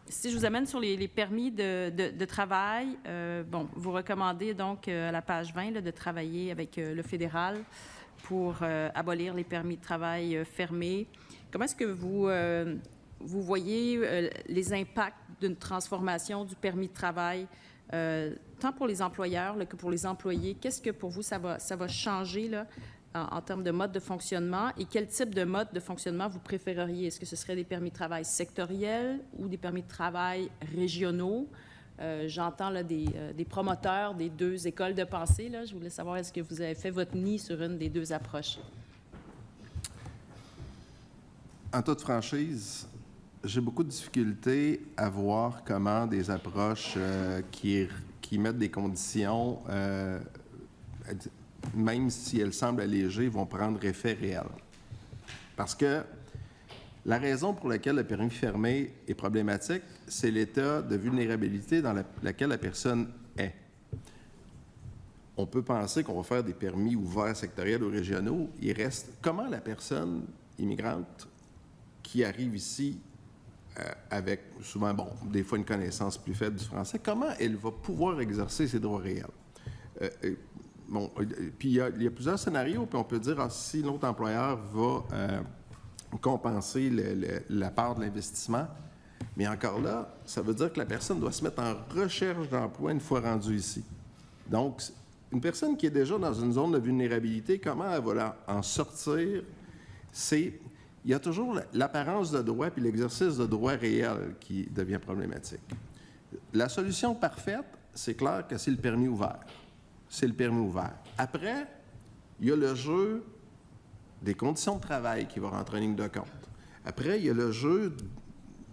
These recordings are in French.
Si je vous amène sur les permis de travail, vous recommandez donc à la page 20 là, de travailler avec le fédéral pour abolir les permis de travail fermés. Comment est-ce que vous voyez les impacts d'une transformation du permis de travail, tant pour les employeurs là, que pour les employés? Qu'est-ce que pour vous ça va changer là, en termes de mode de fonctionnement, et quel type de mode de fonctionnement vous préféreriez? Est-ce que ce serait des permis de travail sectoriels ou des permis de travail régionaux? J'entends là, des promoteurs des deux écoles de pensée. Là. Je voulais savoir, est-ce que vous avez fait votre nid sur une des deux approches? En toute franchise, j'ai beaucoup de difficultés à voir comment des approches qui mettent des conditions même si elles semblent allégées, vont prendre effet réel. Parce que la raison pour laquelle le permis fermé est problématique, c'est l'état de vulnérabilité dans laquelle la personne est. On peut penser qu'on va faire des permis ouverts sectoriels ou régionaux. Il reste comment la personne immigrante qui arrive ici avec souvent, des fois une connaissance plus faible du français, comment elle va pouvoir exercer ses droits réels? Puis il y a plusieurs scénarios, puis on peut dire si l'autre employeur va compenser la part de l'investissement, mais encore là, ça veut dire que la personne doit se mettre en recherche d'emploi une fois rendue ici. Donc, une personne qui est déjà dans une zone de vulnérabilité, comment elle va en sortir? Il y a toujours l'apparence de droit puis l'exercice de droit réel qui devient problématique. La solution parfaite, c'est clair que c'est le permis ouvert. C'est le permis ouvert. Après, il y a le jeu des conditions de travail qui va rentrer en ligne de compte. Après, il y a le jeu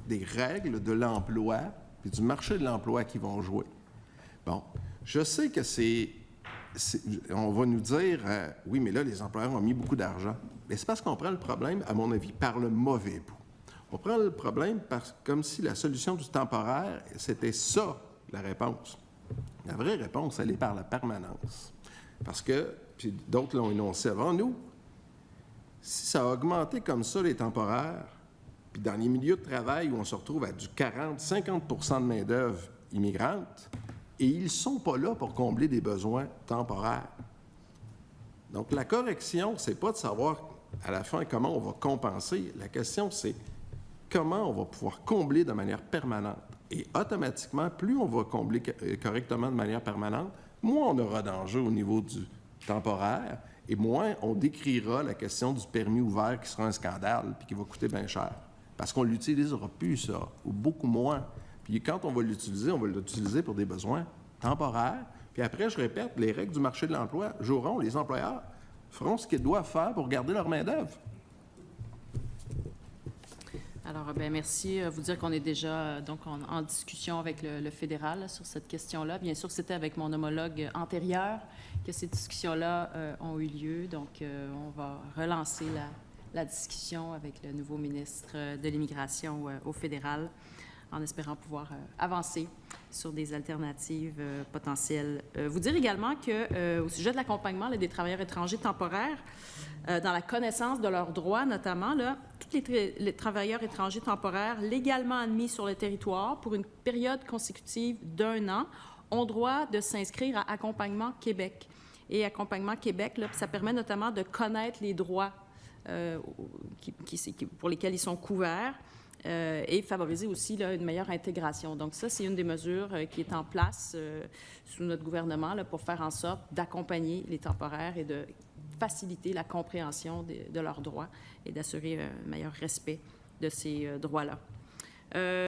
des règles de l'emploi et du marché de l'emploi qui vont jouer. Bon, je sais que on va nous dire, oui, mais là, les employeurs ont mis beaucoup d'argent. Mais c'est parce qu'on prend le problème, à mon avis, par le mauvais bout. On prend le problème comme si la solution du temporaire, c'était ça, la réponse. La vraie réponse, elle est par la permanence. Parce que, puis d'autres l'ont énoncé avant nous, si ça a augmenté comme ça les temporaires, puis dans les milieux de travail où on se retrouve à du 40-50% de main-d'œuvre immigrante, et ils ne sont pas là pour combler des besoins temporaires. Donc, la correction, ce n'est pas de savoir à la fin comment on va compenser. La question, c'est comment on va pouvoir combler de manière permanente. Et automatiquement, plus on va combler correctement de manière permanente, moins on aura d'enjeux au niveau du temporaire et moins on décrira la question du permis ouvert qui sera un scandale puis qui va coûter bien cher. Parce qu'on ne l'utilisera plus, ça, ou beaucoup moins. Puis quand on va l'utiliser pour des besoins temporaires. Puis après, je répète, les règles du marché de l'emploi joueront, les employeurs feront ce qu'ils doivent faire pour garder leur main-d'œuvre. Alors, merci. Vous dire qu'on est déjà donc en discussion avec le fédéral là, sur cette question-là. Bien sûr, c'était avec mon homologue antérieur que ces discussions-là ont eu lieu. Donc, on va relancer la discussion avec le nouveau ministre de l'Immigration au fédéral en espérant pouvoir avancer sur des alternatives potentielles. Vous dire également qu'au sujet de l'accompagnement des travailleurs étrangers temporaires, dans la connaissance de leurs droits notamment, là, tous les travailleurs étrangers temporaires légalement admis sur le territoire pour une période consécutive d'1 an ont droit de s'inscrire à Accompagnement Québec. Et Accompagnement Québec, là, ça permet notamment de connaître les droits pour lesquels ils sont couverts. Et favoriser aussi là, une meilleure intégration. Donc ça, c'est une des mesures qui est en place sous notre gouvernement là, pour faire en sorte d'accompagner les temporaires et de faciliter la compréhension de leurs droits et d'assurer un meilleur respect de ces droits-là.